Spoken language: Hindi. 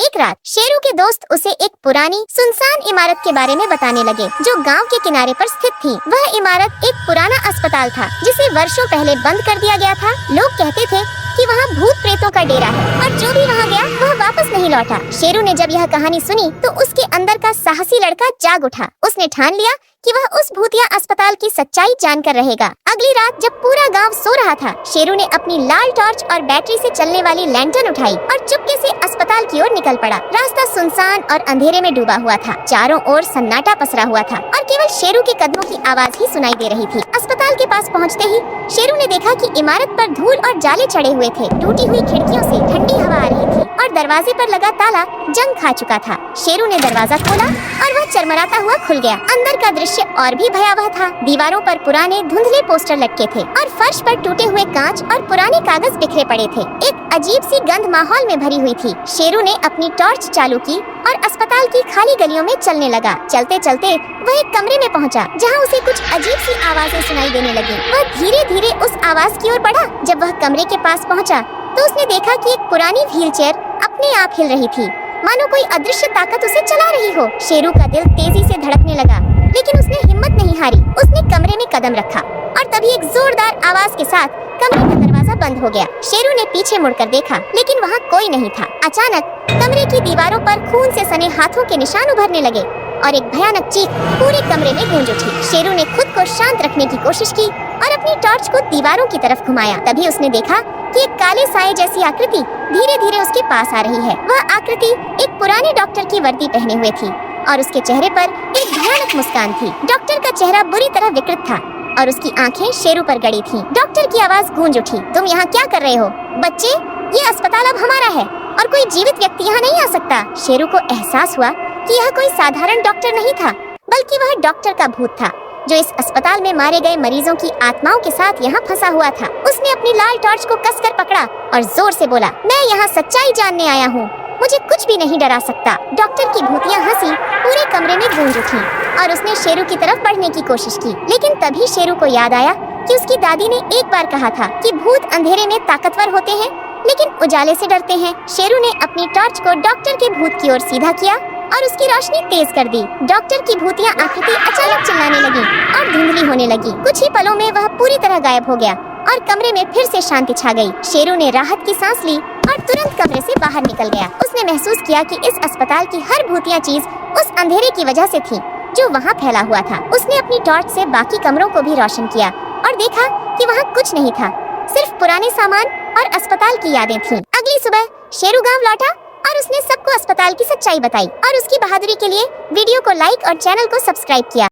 एक रात शेरू के दोस्त उसे एक पुरानी सुनसान इमारत के बारे में बताने लगे जो गांव के किनारे पर स्थित थी। वह इमारत एक पुराना अस्पताल था जिसे वर्षों पहले बंद कर दिया गया था। लोग कहते थे कि वहाँ भूत प्रेतों का डेरा है और जो भी वहाँ गया वह वापस नहीं लौटा। शेरू ने जब यह कहानी सुनी तो उसके अंदर का साहसी लड़का जाग उठा। उसने ठान लिया कि वह उस भूतिया अस्पताल की सच्चाई जानकर रहेगा। अगली रात जब पूरा गांव सो रहा था, शेरू ने अपनी लाल टॉर्च और बैटरी से चलने वाली लैंटर्न उठाई और चुपके से अस्पताल की ओर निकल पड़ा। रास्ता सुनसान और अंधेरे में डूबा हुआ था। चारों ओर सन्नाटा पसरा हुआ था और केवल शेरू के कदमों की आवाज ही सुनाई दे रही थी। अस्पताल के पास पहुँचते ही शेरू ने देखा कि इमारत पर धूल और जाले चढ़े हुए थे। टूटी हुई खिड़कियों से ठंडी हवा आ रही थी और दरवाजे पर लगा ताला जंग खा चुका था। शेरू ने दरवाजा खोला और वह चरमराता हुआ खुल गया। अंदर का दृश्य और भी भयावह था। दीवारों पर पुराने धुंधले पोस्टर लटके थे और फर्श पर टूटे हुए कांच और पुराने कागज बिखरे पड़े थे। एक अजीब सी गंध माहौल में भरी हुई थी। शेरू ने अपनी टॉर्च चालू की और अस्पताल की खाली गलियों में चलने लगा। चलते चलते वह एक कमरे में पहुंचा जहां उसे कुछ अजीब सी आवाजें सुनाई देने लगी। वह धीरे धीरे उस आवाज की ओर बढ़ा। जब वह कमरे के पास पहुंचा तो उसने देखा कि एक पुरानी व्हीलचेयर अपने आप हिल रही थी, मानो कोई अदृश्य ताकत उसे चला रही हो। शेरू का दिल तेजी से धड़कने लगा, लेकिन उसने हिम्मत नहीं हारी। उसने कमरे में कदम रखा और तभी एक जोरदार आवाज के साथ कमरे का दरवाजा बंद हो गया। शेरू ने पीछे मुड़कर देखा, लेकिन वहाँ कोई नहीं था। अचानक कमरे की दीवारों पर खून से सने हाथों के निशान उभरने लगे और एक भयानक चीख पूरे कमरे में गूंज उठी। शेरू ने खुद को शांत रखने की कोशिश की और अपनी टॉर्च को दीवारों की तरफ घुमाया। तभी उसने देखा कि एक काले साए जैसी आकृति धीरे धीरे उसके पास आ रही है। वह आकृति एक पुराने डॉक्टर की वर्दी पहने हुए थी और उसके चेहरे पर एक भयानक मुस्कान थी। डॉक्टर का चेहरा बुरी तरह विकृत था और उसकी आंखें शेरू पर गड़ी थीं। डॉक्टर की आवाज गूंज उठी, तुम यहाँ क्या कर रहे हो? बच्चे, ये अस्पताल अब हमारा है और कोई जीवित व्यक्ति यहाँ नहीं आ सकता। शेरू को एहसास हुआ कि यह कोई साधारण डॉक्टर नहीं था, बल्कि वह डॉक्टर का भूत था जो इस अस्पताल में मारे गए मरीजों की आत्माओं के साथ यहाँ फंसा हुआ था। उसने अपनी लाल टॉर्च को कसकर पकड़ा और जोर से बोला, मैं यहाँ सच्चाई जानने आया हूँ, मुझे कुछ भी नहीं डरा सकता। डॉक्टर की भूतिया हंसी पूरे कमरे में गूंज उठी और उसने शेरू की तरफ बढ़ने की कोशिश की, लेकिन तभी शेरू को याद आया कि उसकी दादी ने एक बार कहा था कि भूत अंधेरे में ताकतवर होते हैं, लेकिन उजाले से डरते हैं। शेरू ने अपनी टॉर्च को डॉक्टर के भूत की ओर सीधा किया और उसकी रोशनी तेज कर दी। डॉक्टर की भूतिया आकृति अचानक चिल्लाने लगी और धुंधली होने लगी। कुछ ही पलों में वह पूरी तरह गायब हो गया और कमरे में फिर से शांति छा गई। शेरू ने राहत की सांस ली और तुरंत कमरे से बाहर निकल गया। उसने महसूस किया कि इस अस्पताल की हर भूतिया चीज उस अंधेरे की वजह से थी जो वहाँ फैला हुआ था। उसने अपनी टॉर्च से बाकी कमरों को भी रोशन किया और देखा कि वहाँ कुछ नहीं था, सिर्फ पुराने सामान और अस्पताल की यादें थीं। अगली सुबह शेरू गांव लौटा और उसने सबको अस्पताल की सच्चाई बताई और उसकी बहादुरी के लिए वीडियो को लाइक और चैनल को सब्सक्राइब किया।